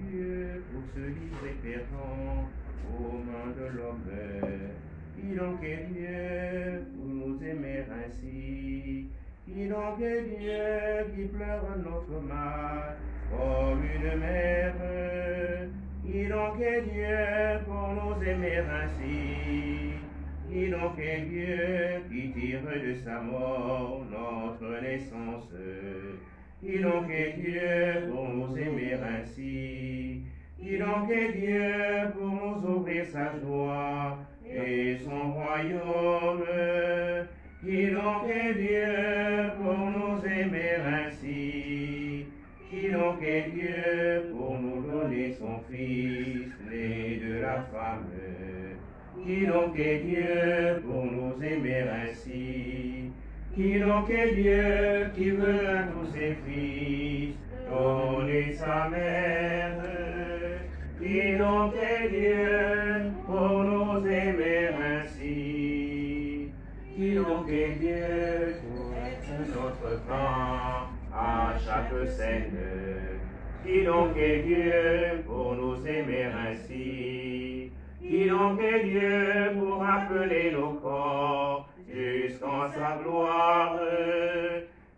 Dieu pour se livrer perdant aux mains de l'homme. Qui donc est Dieu pour nous aimer ainsi? Qui donc est Dieu qui pleure notre mal comme une mère? Qui donc est Dieu pour nous aimer ainsi? Qui donc est Dieu qui tire de sa mort notre naissance? Qui donc est Dieu pour nous aimer ainsi? Qui donc est Dieu pour nous ouvrir sa joie et son royaume? Qui donc est Dieu pour nous aimer ainsi? Qui donc est Dieu pour nous donner son Fils, né de la femme? Qui donc est Dieu pour nous aimer ainsi? Qui donc est Dieu qui veut à tous ses fils donner sa mère? Qui donc est Dieu pour nous aimer ainsi? Qui donc est Dieu pour être notre pain à chaque scène? Qui donc est Dieu pour nous aimer ainsi? Qui donc est Dieu pour appeler nos corps jusqu'en sa gloire?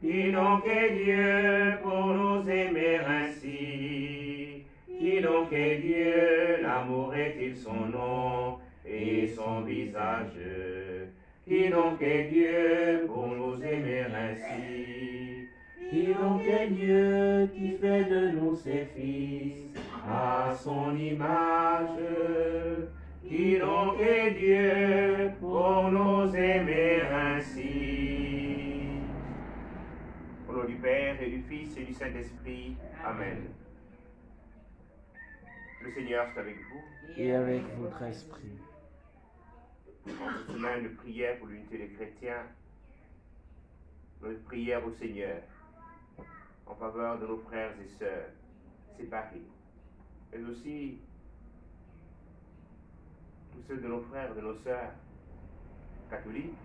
Qui donc est Dieu pour nous aimer ainsi? Qui donc est Dieu? L'amour est-il son nom et son visage? Qui donc est Dieu pour nous aimer ainsi? Qui donc est Dieu qui fait de nous ses fils à son image? Qui donc est Dieu pour nous aimer ainsi? Au nom du Père et du Fils et du Saint-Esprit. Amen. Le Seigneur est avec vous. Et avec votre esprit. En cette semaine de prière pour l'unité des chrétiens, notre prière au Seigneur en faveur de nos frères et sœurs séparés, mais aussi tous ceux de nos frères et de nos sœurs catholiques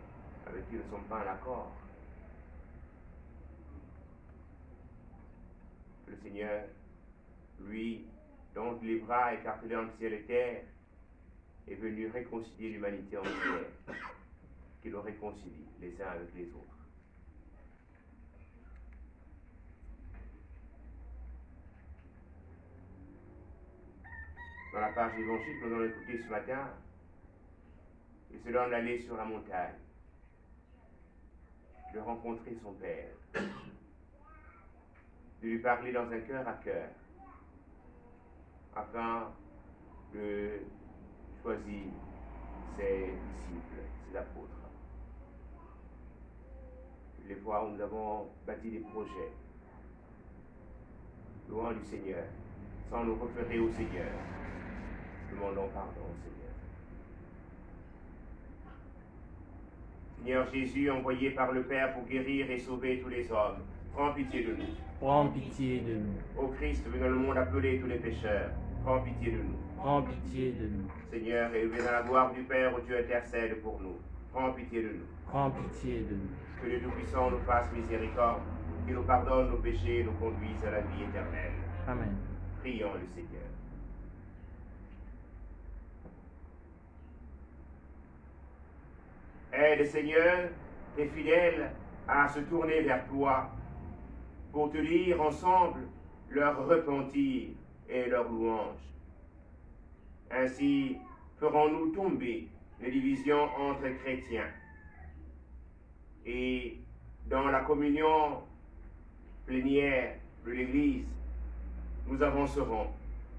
avec qui nous ne sommes pas en accord. Le Seigneur, lui, dont les bras écartelés entre ciel et terre, est venu réconcilier l'humanité entière, qu'il le réconcilie les uns avec les autres. Dans la page d'évangile que nous allons écouter ce matin, il se donne d'aller sur la montagne, de rencontrer son Père, de lui parler dans un cœur à cœur, afin de choisir ses disciples, ses apôtres. Les fois où nous avons bâti des projets, loin du Seigneur, sans nous référer au Seigneur, demandons pardon au Seigneur. Seigneur Jésus, envoyé par le Père pour guérir et sauver tous les hommes, prends pitié de nous. Prends pitié de nous. Ô Christ, venu dans le monde appeler tous les pécheurs, prends pitié de nous. Prends pitié de nous. Seigneur, élevé dans la gloire du Père où tu intercèdes pour nous, prends pitié de nous. Prends pitié de nous. Que le Tout-Puissant nous fasse miséricorde, qu'il nous pardonne nos péchés et nous conduise à la vie éternelle. Amen. Prions le Seigneur. Aide, Seigneur, tes fidèles à se tourner vers toi pour te lire ensemble leur repentir et leur louange. Ainsi ferons-nous tomber les divisions entre chrétiens et dans la communion plénière de l'Église, nous avancerons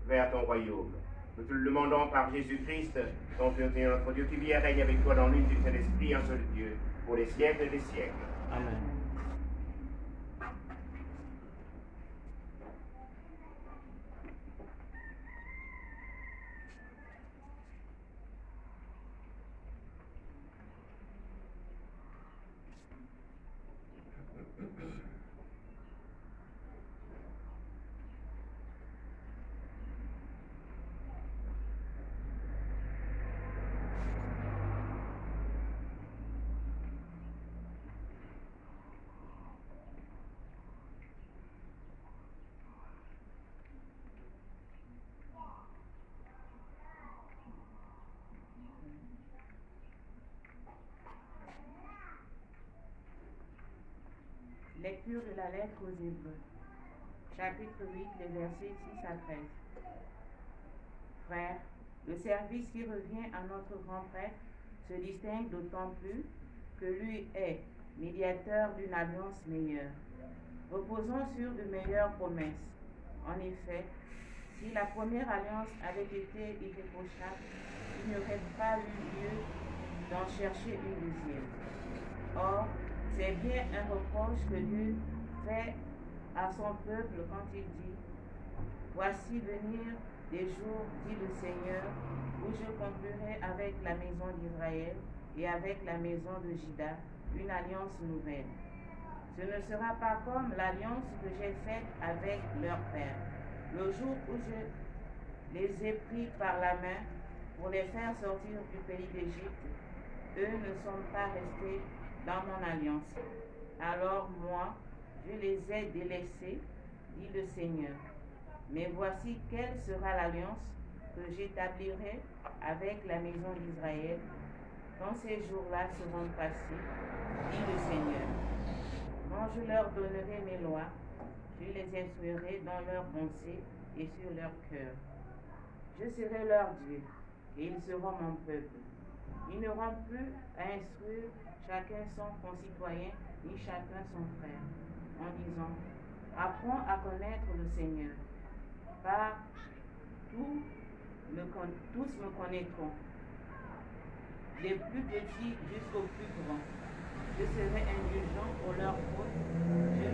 vers ton royaume. Nous te le demandons par Jésus-Christ, ton Fils et notre Dieu, qui vit et règne avec toi dans l'unité du Saint-Esprit, un seul Dieu, pour les siècles des siècles. Amen. Lecture de la lettre aux Hébreux, chapitre 8, les versets 6 à 13. Frères, le service qui revient à notre grand prêtre se distingue d'autant plus que lui est médiateur d'une alliance meilleure. Reposons sur de meilleures promesses. En effet, si la première alliance avait été irréprochable, il n'y aurait pas eu lieu d'en chercher une deuxième. Or, c'est bien un reproche que Dieu fait à son peuple quand il dit « Voici venir des jours, dit le Seigneur, où je conclurai avec la maison d'Israël et avec la maison de Juda une alliance nouvelle. Ce ne sera pas comme l'alliance que j'ai faite avec leur père, le jour où je les ai pris par la main pour les faire sortir du pays d'Égypte. Eux ne sont pas restés dans mon alliance. Alors moi, je les ai délaissés, dit le Seigneur. Mais voici quelle sera l'alliance que j'établirai avec la maison d'Israël quand ces jours-là seront passés, dit le Seigneur. Quand je leur donnerai mes lois, je les instruirai dans leurs pensées et sur leur cœur. Je serai leur Dieu, et ils seront mon peuple. Ils n'auront plus à instruire chacun son concitoyen, ni chacun son frère, en disant « Apprends à connaître le Seigneur, car tous me connaîtront, des plus petits jusqu'aux plus grands. Je serai indulgent pour leurs fautes, je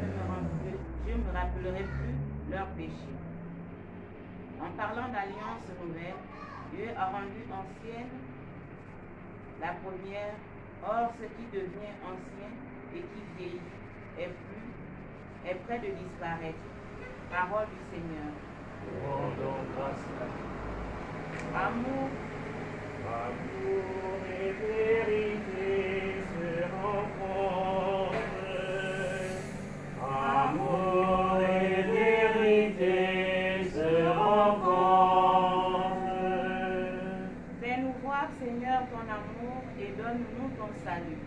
ne me rappellerai plus leurs péchés. » En parlant d'alliance nouvelle, Dieu a rendu ancienne la première. Or, ce qui devient ancien et qui vieillit est près de disparaître. Parole du Seigneur. Rendons grâce à Amour et vérité se rencontrent. Amour et vérité se rencontrent. Fais-nous voir, Seigneur, ton amour et donne-nous ton salut.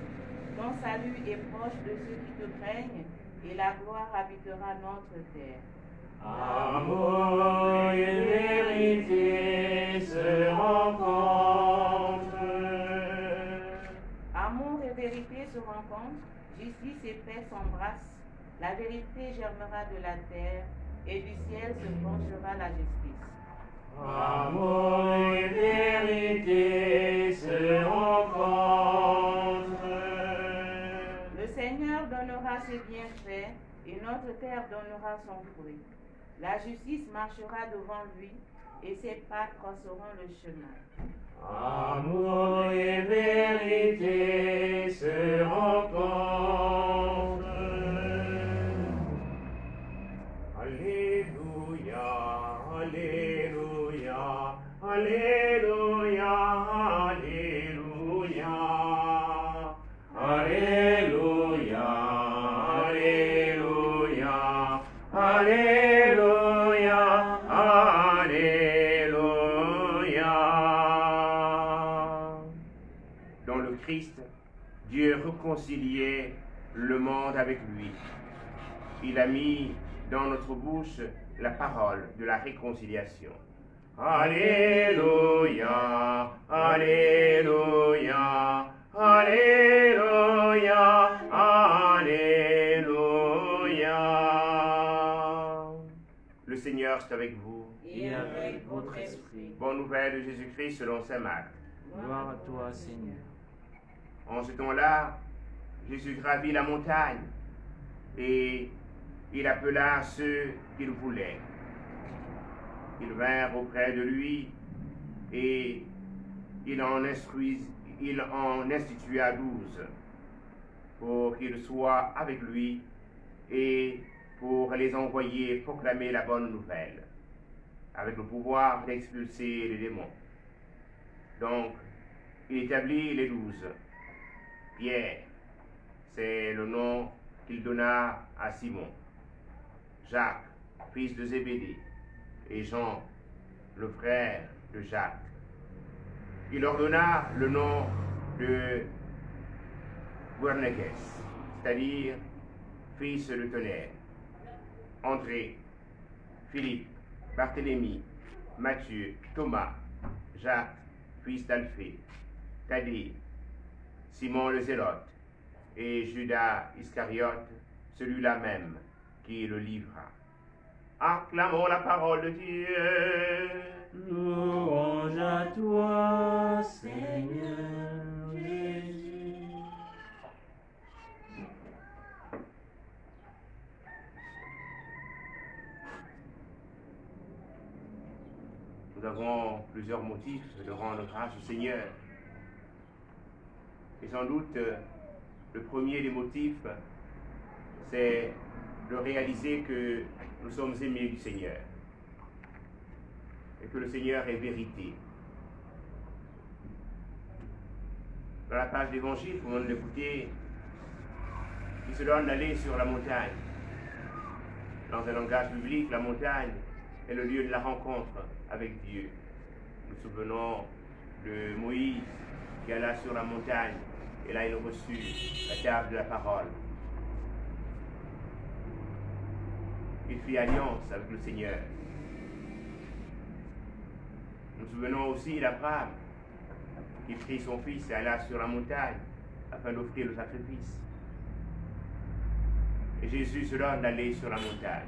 Ton salut est proche de ceux qui te craignent et la gloire habitera notre terre. Amour et vérité se rencontrent. Amour et vérité se rencontrent, justice et paix s'embrassent. La vérité germera de la terre et du ciel se penchera la justice. Amour et vérité se rencontrent. Le Seigneur donnera ses bienfaits et notre terre donnera son fruit. La justice marchera devant lui et ses pas traceront le chemin. Amour et vérité se rencontrent. Alléluia, Alléluia, Alléluia, Alléluia, Alléluia, Alléluia, Alléluia, Alléluia. Dans le Christ, Dieu réconciliait le monde avec lui. Il a mis dans notre bouche la parole de la réconciliation. Alléluia, Alléluia, Alléluia, Alléluia. Le Seigneur est avec vous. Et avec votre esprit. Bonne nouvelle de Jésus-Christ selon saint Marc. Gloire à toi, Seigneur. En ce temps-là, Jésus gravit la montagne et il appela ceux qu'il voulait. Ils vinrent auprès de lui et il en institua 12 pour qu'ils soient avec lui et pour les envoyer proclamer la bonne nouvelle avec le pouvoir d'expulser les démons. Donc, il établit les 12. Pierre, c'est le nom qu'il donna à Simon. Jacques, fils de Zébédée, et Jean, le frère de Jacques. Il leur donna le nom de Boanerges, c'est-à-dire fils de Tonnerre, André, Philippe, Barthélemy, Matthieu, Thomas, Jacques, fils d'Alphée, Thaddée, Simon le Zélote et Judas Iscariote, celui-là même qui le livra. Acclamons la parole de Dieu. Louange à toi, Seigneur Jésus. Nous avons plusieurs motifs de rendre grâce au Seigneur. Et sans doute, le premier des motifs, c'est de réaliser que nous sommes aimés du Seigneur et que le Seigneur est vérité. Dans la page d'évangile, comme on l'écoutait, il se donne d'aller sur la montagne. Dans un langage biblique, la montagne est le lieu de la rencontre avec Dieu. Nous nous souvenons de Moïse qui alla sur la montagne et là il reçut la table de la parole. Il fit alliance avec le Seigneur. Nous nous souvenons aussi d'Abraham qui prit son fils et alla sur la montagne afin d'offrir le sacrifice. Et Jésus se donne d'aller sur la montagne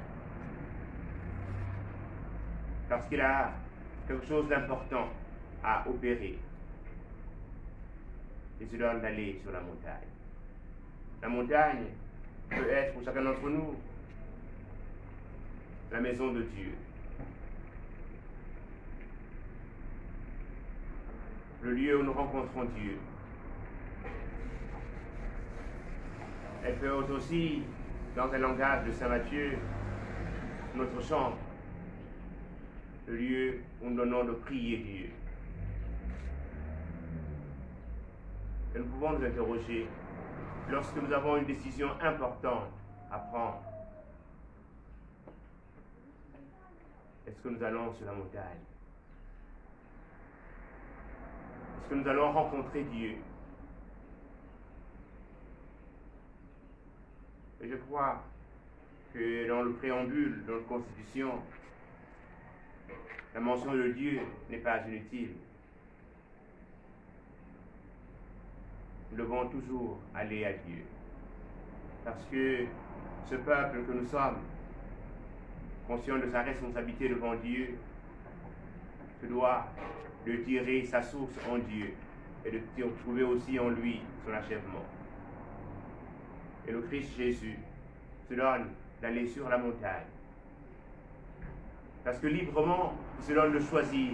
parce qu'il a quelque chose d'important à opérer. Il se donne d'aller sur la montagne. La montagne peut être pour chacun d'entre nous la maison de Dieu. Le lieu où nous rencontrons Dieu. Elle peut être aussi, dans un langage de Saint Matthieu, notre chambre. Le lieu où nous donnons de prier Dieu. Et nous pouvons nous interroger lorsque nous avons une décision importante à prendre. Est-ce que nous allons sur la montagne? Est-ce que nous allons rencontrer Dieu? Et je crois que dans le préambule de notre Constitution, la mention de Dieu n'est pas inutile. Nous devons toujours aller à Dieu. Parce que ce peuple que nous sommes, conscient de sa responsabilité devant Dieu, se doit de tirer sa source en Dieu et de trouver aussi en lui son achèvement. Et le Christ Jésus se donne d'aller sur la montagne. Parce que librement, il se donne de choisir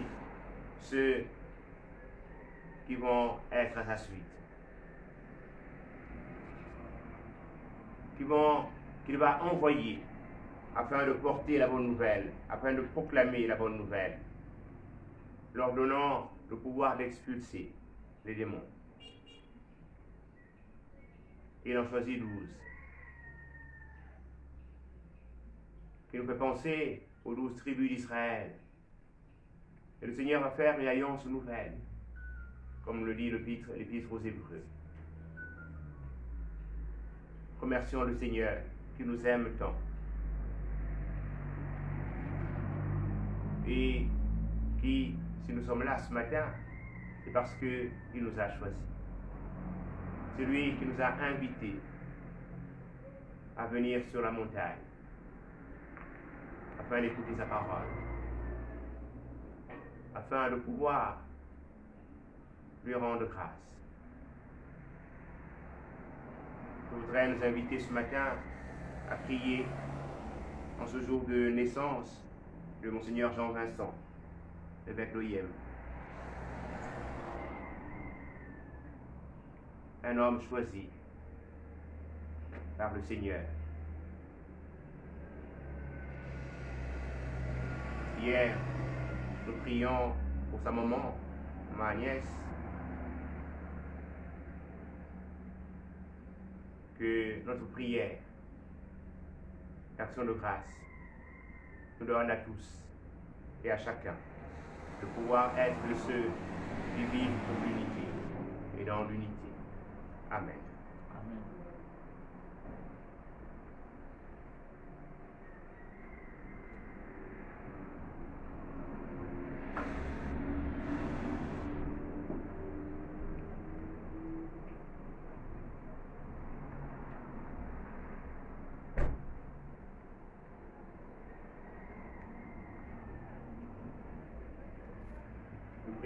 ceux qui vont être à sa suite. Qu'il va envoyer afin de porter la bonne nouvelle, afin de proclamer la bonne nouvelle, leur donnant le pouvoir d'expulser les démons. Il en choisit 12. Qui nous fait penser aux 12 tribus d'Israël. Et le Seigneur va faire une alliance nouvelle, comme le dit l'Épître aux Hébreux. Remercions le Seigneur qui nous aime tant. Et qui, si nous sommes là ce matin, c'est parce qu'il nous a choisis. C'est lui qui nous a invités à venir sur la montagne afin d'écouter sa parole, afin de pouvoir lui rendre grâce. Je voudrais nous inviter ce matin à prier en ce jour de naissance de Monseigneur Jean-Vincent, évêque d'Oyem. Un homme choisi par le Seigneur. Hier, nous prions pour sa maman, ma nièce, que notre prière, action de grâce, nous donne à tous et à chacun de pouvoir être de ceux qui vivent dans l'unité et dans l'unité. Amen. Amen.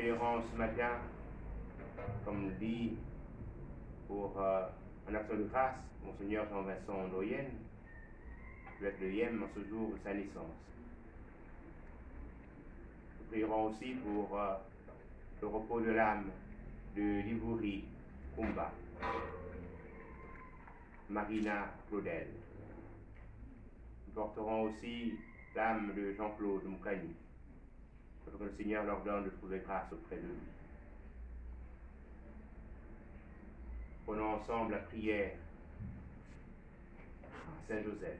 prierons ce matin, comme dit pour en action de grâce, Monseigneur Jean-Vincent Doyen, peut être le Yem en ce jour de sa naissance. Nous prierons aussi pour le repos de l'âme de Livouri Kumba, Marina Claudel. Nous porterons aussi l'âme de Jean-Claude Moukani, pour que le Seigneur leur donne de trouver grâce auprès de lui. Prenons ensemble la prière à Saint-Joseph.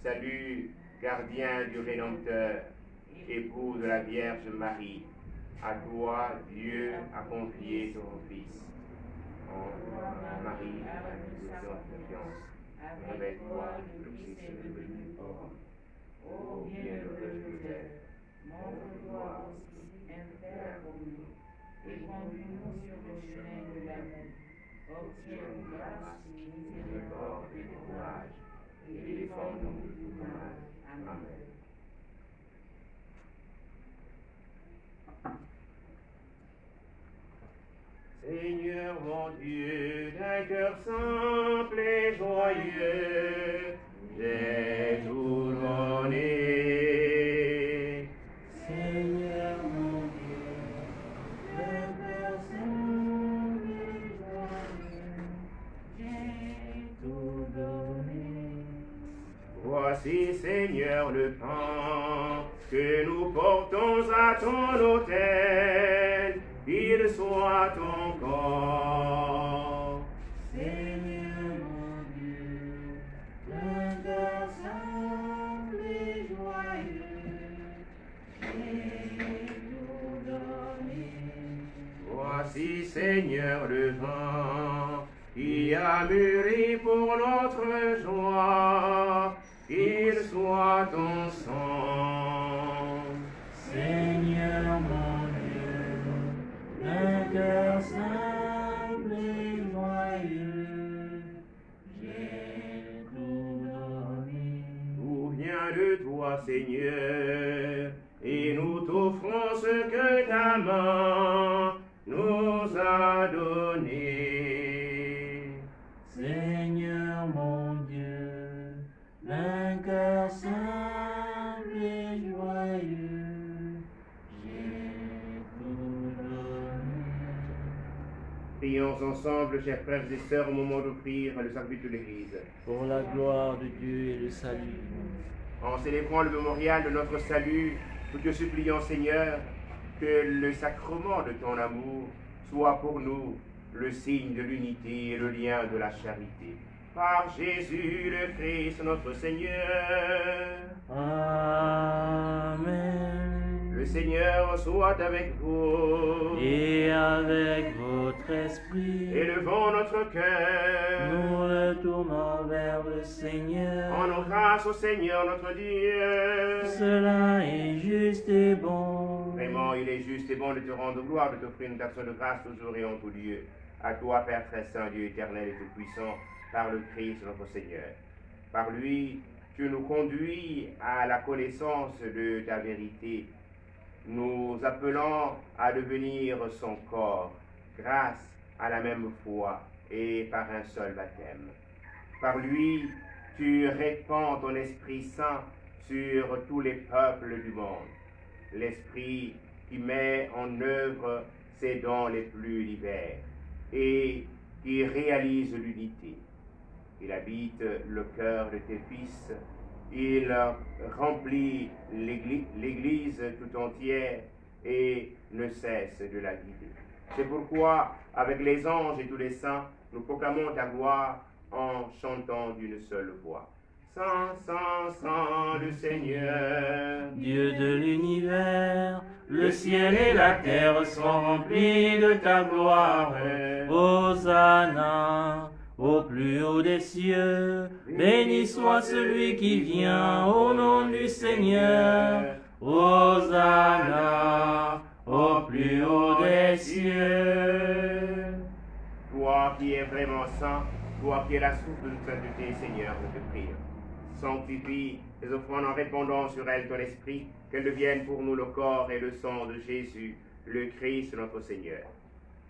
Salut, gardien du Rédempteur, époux de la Vierge Marie, à toi Dieu a confié ton Fils. En Marie, la confiance, avec toi le Fils est devenu homme. Ô bienheureux Joseph, montre-toi aussi un père pour nous, et conduis-nous sur le chemin de l'amour. Obtiens grâce, miséricorde et courage, et défends-nous du mal. Amen. Seigneur mon Dieu, d'un cœur simple et joyeux, j'ai tout donné. Seigneur mon Dieu, d'un cœur simple et joyeux, j'ai tout donné. Voici, Seigneur, le pain que nous portons à ton autel, qu'il soit ton corps. Seigneur mon Dieu, d'un cœur simple et joyeux, j'ai tout donné. Voici, Seigneur, le vin qui a mûri pour notre joie, qu'il soit ton sang. Seigneur mon Dieu, d'un cœur simple et joyeux, j'ai tout donné. Tout vient de toi, Seigneur, et nous t'offrons ce que ta main nous a donné. Seigneur mon Dieu, d'un cœur simple et joyeux, j'ai tout donné. Prions ensemble, chers frères et sœurs, au moment d'offrir le sacrifice de l'Église. Pour la gloire de Dieu et le salut du monde. En célébrant le mémorial de notre salut, nous te supplions, Seigneur, que le sacrement de ton amour soit pour nous le signe de l'unité et le lien de la charité. Par Jésus le Christ, notre Seigneur. Amen. Le Seigneur soit avec vous. Et avec votre esprit, Élevons notre cœur. nous retournons vers le Seigneur. Rendons grâce au Seigneur notre Dieu. Cela est juste et bon. Vraiment, il est juste et bon de te rendre gloire, de t'offrir une action de grâce toujours et en tout lieu. À toi, Père très saint, Dieu éternel et tout-puissant, par le Christ notre Seigneur. Par lui, tu nous conduis à la connaissance de ta vérité, nous appelant à devenir son corps, grâce à la même foi et par un seul baptême. Par lui, tu répands ton Esprit Saint sur tous les peuples du monde, l'Esprit qui met en œuvre ses dons les plus divers et qui réalise l'unité. Il habite le cœur de tes fils, il remplit l'Église tout entière et ne cesse de la guider. C'est pourquoi, avec les anges et tous les saints, nous proclamons ta gloire en chantant d'une seule voix. Saint, Saint, Saint, le Seigneur, Dieu de l'univers, le ciel et la terre sont remplis de ta gloire. Hosanna, au plus haut des cieux, béni soit celui qui vient au nom du Seigneur. Hosanna, au plus haut des cieux. Toi qui es vraiment saint, toi qui es la source de toute sainteté, Seigneur, je te prie. sanctifie les offrandes en répandant sur elles ton esprit, qu'elles deviennent pour nous le corps et le sang de Jésus, le Christ notre Seigneur.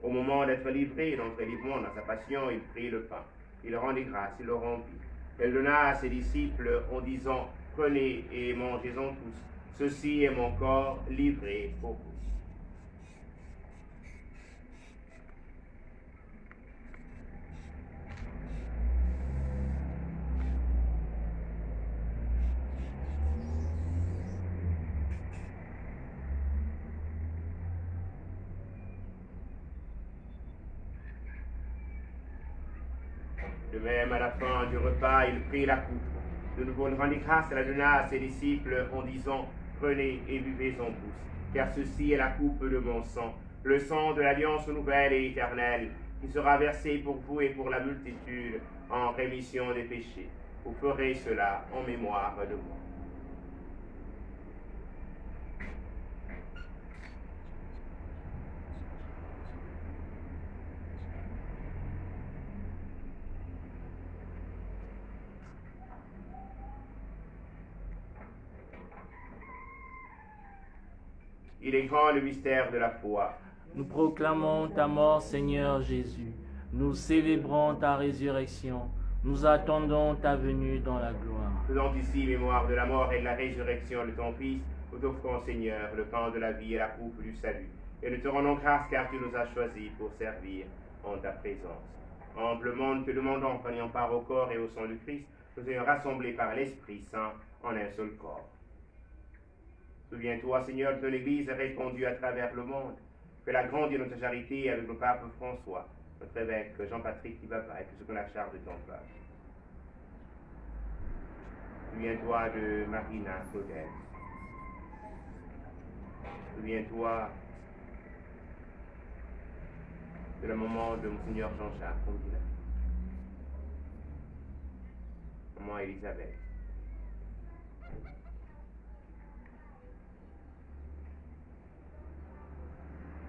Au moment d'être livré dans l'entrelivement, dans sa passion, il prit le pain, il rendit grâce, il le rompit. Elle donna à ses disciples en disant, prenez et mangez-en tous, ceci est mon corps livré pour vous. De même, à la fin du repas, il prit la coupe. De nouveau, il rendit grâce et la donna à ses disciples en disant, prenez et buvez-en tous, car ceci est la coupe de mon sang, le sang de l'alliance nouvelle et éternelle, qui sera versé pour vous et pour la multitude en rémission des péchés. Vous ferez cela en mémoire de moi. Il est grand le mystère de la foi. Nous proclamons ta mort, Seigneur Jésus. Nous célébrons ta résurrection. Nous attendons ta venue dans la gloire. Faisant ici mémoire de la mort et de la résurrection de ton Fils, nous t'offrons, Seigneur, le pain de la vie et la coupe du salut. Et nous te rendons grâce car tu nous as choisis pour servir en ta présence. Amplement, nous te demandons, prenant part au corps et au sang du Christ, nous ayons rassemblés par l'Esprit Saint en un seul corps. Souviens-toi, Seigneur, de ton Église répandue à travers le monde, que la grande et notre charité avec le pape François, notre évêque Jean-Patrick Ibaba et tous ceux qu'on a charge de ton peuple. Souviens-toi de Marina Claudel. Souviens-toi de la maman de Monseigneur Jean-Jacques Condillac. Maman Elisabeth.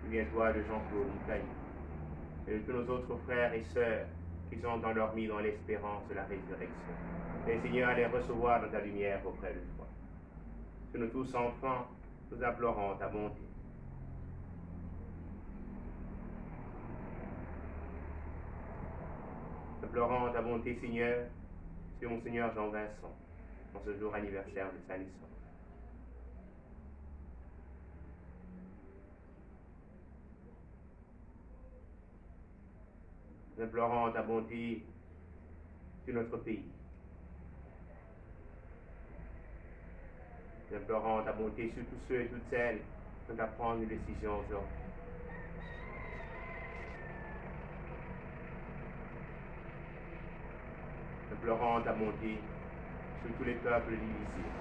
Souviens-toi de Jean-Claude Moutaille et de tous nos autres frères et sœurs qui sont endormis dans l'espérance de la résurrection. Et Seigneur, à les recevoir dans ta lumière auprès de toi. Que nous tous enfants, nous implorons ta bonté. Implorons ta bonté, Seigneur, sur mon Seigneur Jean-Vincent, en ce jour anniversaire de sa naissance. Nous implorons ta bonté sur notre pays. Nous implorons ta bonté sur tous ceux et toutes celles qui ont à prendre une décision aujourd'hui. Nous implorons ta bonté sur tous les peuples divisés.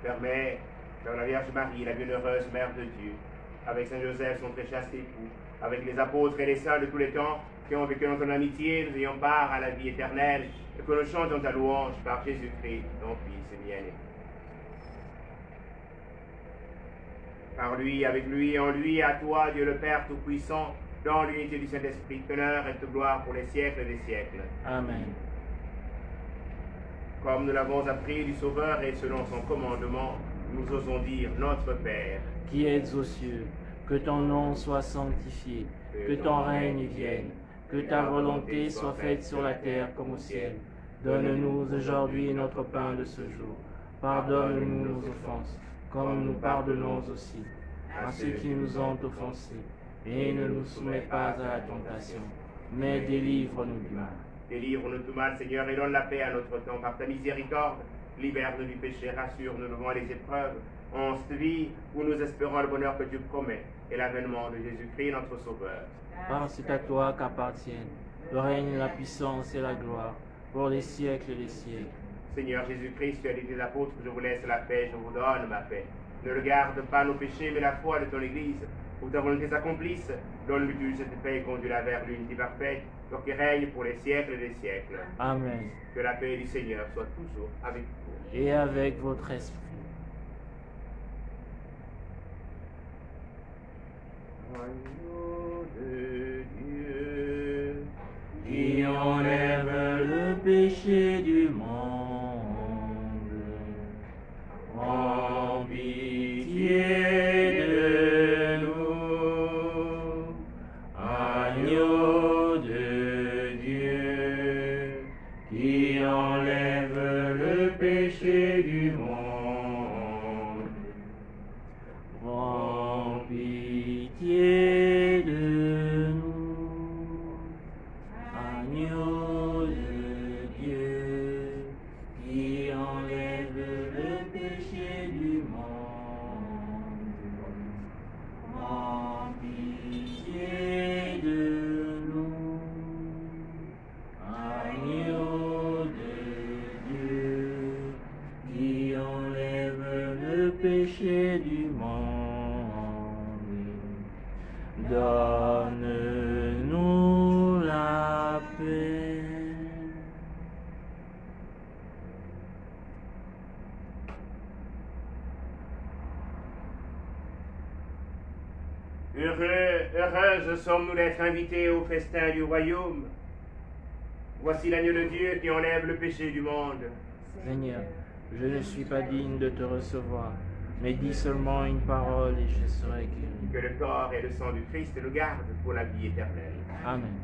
Permets que la Vierge Marie, la bienheureuse Mère de Dieu, avec Saint Joseph, son très chaste époux, avec les apôtres et les saints de tous les temps qui ont vécu dans ton amitié, nous ayons part à la vie éternelle, et que nous chantons ta louange par Jésus-Christ, ton Fils et bien-aimé. Par lui, avec lui et en lui, à toi, Dieu le Père Tout-Puissant, dans l'unité du Saint-Esprit, honneur et toute gloire pour les siècles des siècles. Amen. Comme nous l'avons appris du Sauveur et selon son commandement, nous osons dire Notre Père, qui es aux cieux, que ton nom soit sanctifié, que ton règne vienne, que ta volonté soit faite sur la terre comme au ciel. Donne-nous aujourd'hui notre pain de ce jour. Pardonne-nous nos offenses, comme nous pardonnons aussi à ceux qui nous ont offensés. Et ne nous soumets pas à la tentation, mais délivre-nous du mal. Délivre-nous du mal, Seigneur, et donne la paix à notre temps par ta miséricorde. Libère-nous du péché, rassure-nous devant les épreuves. En cette vie où nous espérons le bonheur que tu promets et l'avènement de Jésus-Christ, notre Sauveur. Car c'est à toi qu'appartiennent le règne, la puissance et la gloire pour les siècles des siècles. Seigneur Jésus-Christ, tu as dit des apôtres, je vous laisse la paix, je vous donne ma paix. Ne regarde pas nos péchés, mais la foi de ton Église. Pour ta volonté s'accomplisse, donne-lui cette paix et conduis-la vers l'unité parfaite, toi qui règne pour les siècles des siècles. Amen. Que la paix du Seigneur soit toujours avec vous. Et avec votre esprit. Agneau de Dieu, qui enlève le pitié de nous. Agneau de Dieu, qui enlève le péché du monde, prends pitié de nous. Agneau de Dieu, qui enlève le péché du monde, prends pitié de nous. Agneau de Dieu, qui enlève le péché du monde, donne-nous la paix. Heureuses sommes-nous d'être invités au festin du royaume. Voici l'agneau de Dieu qui enlève le péché du monde. Seigneur, je ne suis pas digne de te recevoir, mais dis seulement une parole et je serai guéri. Que le corps et le sang du Christ le gardent pour la vie éternelle. Amen.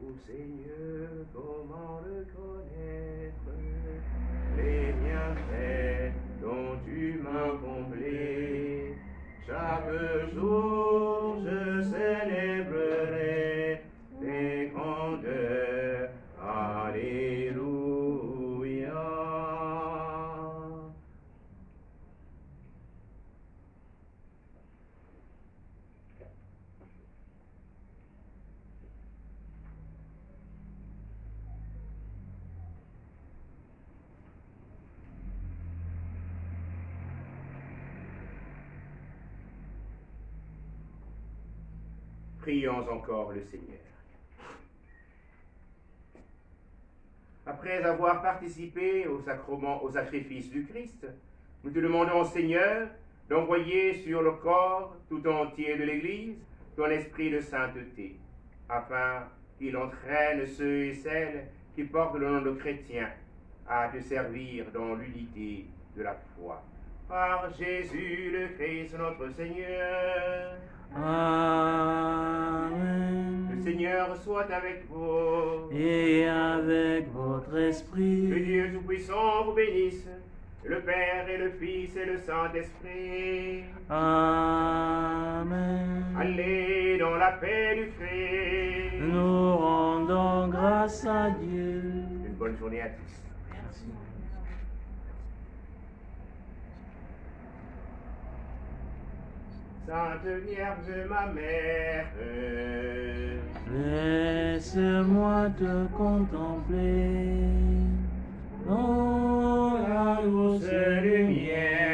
Ô Seigneur, comment reconnaître les bienfaits dont tu m'as comblé? Chaque jour je célébrerai tes grandeurs. Alléluia. Prions encore le Seigneur. Après avoir participé au sacrement, au sacrifice du Christ, nous te demandons, Seigneur, d'envoyer sur le corps tout entier de l'Église ton esprit de sainteté, afin qu'il entraîne ceux et celles qui portent le nom de chrétien à te servir dans l'unité de la foi. Par Jésus le Christ notre Seigneur. Amen. Le Seigneur soit avec vous. Et avec votre Que esprit. Dieu Tout-Puissant vous bénisse, le Père et le Fils et le Saint-Esprit. Amen. Allez dans la paix du Christ. Nous rendons grâce à Dieu. Une bonne journée à tous. Merci. Sainte Vierge, ma mère, Laisse-moi te contempler dans la douce lumière